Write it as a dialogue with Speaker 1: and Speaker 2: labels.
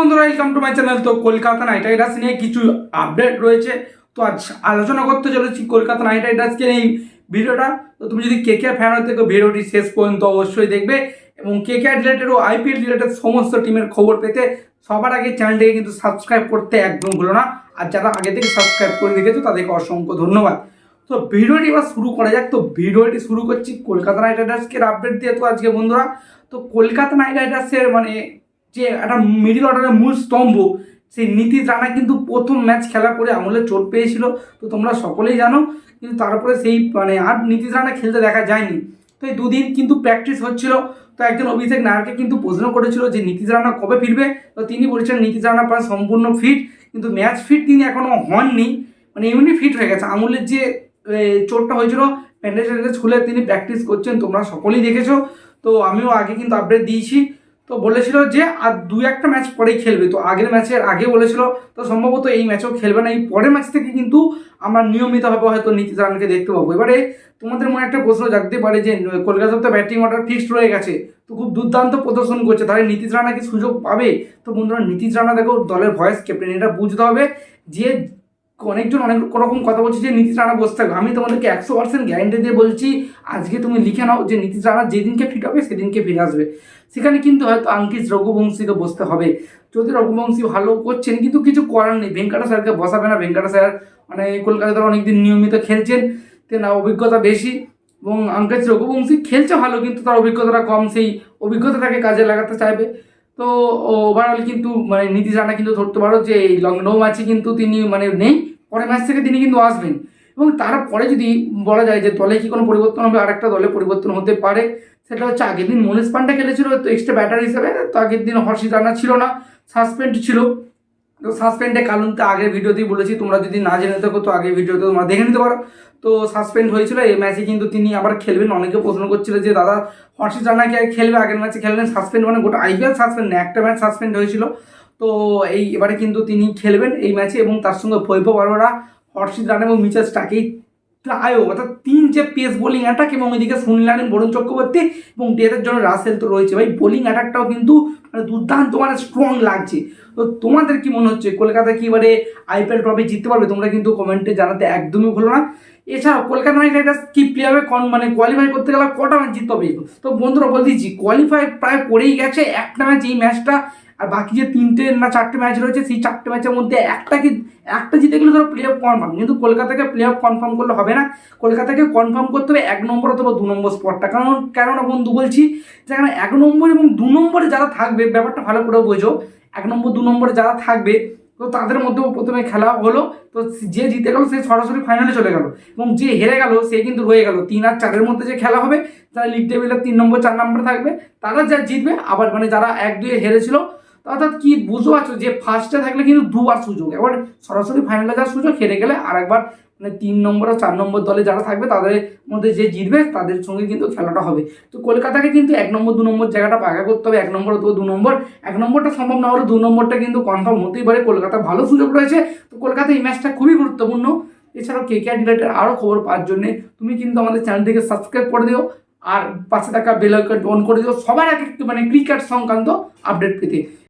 Speaker 1: বন্ধুরা, welcome to my channel. তো Kolkata night Riders নিয়ে কিছু আপডেট রয়েছে। তো আজ আলোচনা করতে চলেছি কলকাতা নাইট রাইডার্সকে এই ভিডিওটা। তো তুমি যদি কেকেআর ফ্যান হয়ে থাকো ভিডিওটি শেষ পর্যন্ত অবশ্যই দেখবে, এবং কেকেআর রিলেটেড ও আইপিএল রিলেটেড সমস্ত টিমের খবর পেতে সবার আগে চ্যানেলটিকে কিন্তু সাবস্ক্রাইব করতে একদম ভুলো না। আর যারা আগে থেকে সাবস্ক্রাইব করে রেখেছো তাদেরকে অসংখ্য ধন্যবাদ। তো ভিডিওটি এবার শুরু করা যাক। তো ভিডিওটি শুরু করছি কলকাতা নাইট রাইডার্সকে আপডেট দিয়ে। তো আজকে বন্ধুরা, তো কলকাতা নাইট রাইডার্সের যে একটা মিডল অর্ডারের মূল স্তম্ভ সেই নীতিশ রানা কিন্তু প্রথম ম্যাচ খেলা করে আমলে চোট পেয়েছিল, তো তোমরা সকলেই জানো। কিন্তু তারপরে সেই আর নীতিশ রানা খেলতে দেখা যায়নি। তো এই দুদিন কিন্তু প্র্যাকটিস হচ্ছিল। তো একজন অভিষেক নায়ারকে কিন্তু প্রশ্ন করেছিল যে নীতিশ রানা কবে ফিরবে। তো তিনি বলেছেন নীতিশ রানা প্রায় সম্পূর্ণ ফিট, কিন্তু ম্যাচ ফিট তিনি এখনও হননি। এমনি ফিট হয়ে গেছে। আঙুলের যে চোটটা হয়েছিল ব্যান্ডেজ ট্যান্ডেজ খুলে তিনি প্র্যাকটিস করছেন, তোমরা সকলেই দেখেছো। তো আমিও আগে কিন্তু আপডেট দিয়েছি। তো বলেছিল যে আর দু একটা ম্যাচ পরেই খেলবে। তো আগের ম্যাচের আগে বলেছিল, তো সম্ভবত এই ম্যাচেও খেলবে না। এই পরের ম্যাচ থেকে কিন্তু আমরা নিয়মিতভাবে হয়তো নীতিশ রানাকে দেখতে পাবো। এবারে তোমাদের মনে একটা প্রশ্ন জাগতে পারে যে কলকাতার তো ব্যাটিং অর্ডার ফিক্সড রয়ে গেছে, তো খুব দুর্দান্ত প্রদর্শন করছে, তাহলে নীতিশ রানা কি সুযোগ পাবে? তো বন্ধুরা, নীতিশ রানা দেখো দলের ভয়েস ক্যাপ্টেন, এটা বুঝতে হবে যে অনেকজন অনেক রকম কথা বলছে যে নীতিশ রানা বসতে থাকবে। আমি তোমাদেরকে 100% গ্যারান্টি দিয়ে বলছি, আজকে তুমি লিখে নাও যে নীতিশ রানা যেদিনকে ফিট হবে সেদিনকে ফিরে আসবে। সেখানে কিন্তু হয়তো আঙ্কিশ রঘুবংশীকে বসতে হবে। যদি রঘুবংশী ভালো করছেন, কিন্তু কিছু করার নেই, ভেঙ্কাটা স্যারকে বসাবে না। ভেঙ্কাটা স্যার কলকাতাতে অনেকদিন নিয়মিত খেলছেন, তেনার অভিজ্ঞতা বেশি। এবং আঙ্কিশ রঘুবংশী খেলছে ভালো, কিন্তু তার অভিজ্ঞতাটা কম, সেই অভিজ্ঞতাটাকে কাজে লাগাতে চাইবে। তো ওভারঅল কিন্তু নীতিশ রানা কিন্তু ধরতে পারো যে এই লখনৌ ম্যাচে কিন্তু তিনি নেই, পরের ম্যাচ থেকে তিনি কিন্তু আসবেন। এবং তারপরে যদি বলা যায় যে দলে কি কোনো পরিবর্তন হবে, আরেকটা দলে পরিবর্তন হতে পারে। সেটা হচ্ছে আগের দিন মনীষ পান্ডে খেলেছিল তো এক্সট্রা ব্যাটার হিসেবে, তো আগের দিন হর্ষিত রানা ছিল না, সাসপেন্ড ছিল। তো সাসপেন্ডের কারণ তো আগের ভিডিওতেই বলেছি, তোমরা যদি না জেনে থাকো তো আগের ভিডিওতে তোমরা দেখে নিতে পারো। তো সাসপেন্ড হয়েছিল, এই ম্যাচে কিন্তু তিনি আবার খেলবেন। অনেকে প্রশ্ন করছিল যে দাদা হর্ষিত রানা কি খেলবে, আগের ম্যাচে খেললেন সাসপেন্ড, গোটা আইপিএল সাসপেন্ড না, একটা ম্যাচ সাসপেন্ড হয়েছিল। তো এবারে কিন্তু তিনি খেলবেন এই ম্যাচে, এবং তার সঙ্গে বৈভব অরোরা, হর্ষিত রানা এবং মিচেল স্টার্ক, প্রায় অর্থাৎ তিন যে পেস বোলিং অ্যাটাক, এবং ওইদিকে সুনীল নারিন, বরুণ চক্রবর্তী এবং ডেথের জন্য রাসেল তো রয়েছে। ভাই বোলিং অ্যাটাকটাও কিন্তু দুর্দান্ত স্ট্রং লাগছে। তো তোমাদের কি মনে হচ্ছে কলকাতা কি এবারে আইপিএল ট্রফি জিততে পারবে? তোমরা কিন্তু কমেন্টে জানাতে একদমই ভুলো না। এছাড়াও কলকাতা নাইট রাইডার্স কি প্লে হবে, কোয়ালিফাই করতে গেলে কটা ম্যাচ জিততে হবে? তো বন্ধুরা বলে দিচ্ছি, কোয়ালিফাই প্রায় করেই গেছে। একটা ম্যাচ, এই ম্যাচটা, আর বাকি যে 3টে না 4টে ম্যাচ রয়েছে, সেই 4টে ম্যাচের মধ্যে একটা জিতে গেলে ধরো প্লে অফ কনফার্ম। কিন্তু কলকাতাকে প্লে অফ কনফার্ম করলে হবে না, কলকাতাকে কনফার্ম করতে হবে 1 নম্বর অথবা 2 নম্বর স্পটটা। কেননা বন্ধু বলছি, যেখানে 1 নম্বর এবং 2 নম্বরে যারা থাকবে, ব্যাপারটা ভালো করে বোঝো, 1 নম্বর 2 নম্বরে যারা থাকবে, তো তাদের মধ্যেও প্রথমে খেলা হলো। তো যে জিতে গেল সে সরাসরি ফাইনালে চলে গেল, এবং যে হেরে গেল সে কিন্তু রয়ে গেল। 3 আর 4-এর মধ্যে যে খেলা হবে, যারা লিগ টেবিলের 3 নম্বর 4 নম্বরে থাকবে, তারা যা জিতবে। আবার যারা 1-2 হেরেছিল, অর্থাৎ কি বুঝতে পারছো যে ফার্স্টে থাকলে কিন্তু 2বার সুযোগ, এবার সরাসরি ফাইনালে যাওয়ার সুযোগ, হেরে গেলে আর একবার 3 নম্বর আর 4 নম্বর দলে যারা থাকবে তাদের মধ্যে যে জিতবে তাদের সঙ্গে কিন্তু খেলাটা হবে। তো কলকাতাকে কিন্তু 1 নম্বর 2 নম্বর জায়গাটা পাকা করতে হবে, 1 নম্বর অথবা 2 নম্বর। 1 নম্বরটা সম্ভব না হলে 2 নম্বরটা কিন্তু কনফার্ম হতেই পারে। কলকাতা ভালো সুযোগ রয়েছে, তো কলকাতা এই ম্যাচটা খুবই গুরুত্বপূর্ণ। এছাড়াও কেকেআর রিলেটেড আরও খবর পাওয়ার জন্য তুমি কিন্তু আমাদের চ্যানেলটিকে সাবস্ক্রাইব করে দিও, আর পাশে থাকা বেল আইকন অন করে দিও সবার আগে ক্রিকেট সংক্রান্ত আপডেট পেতে।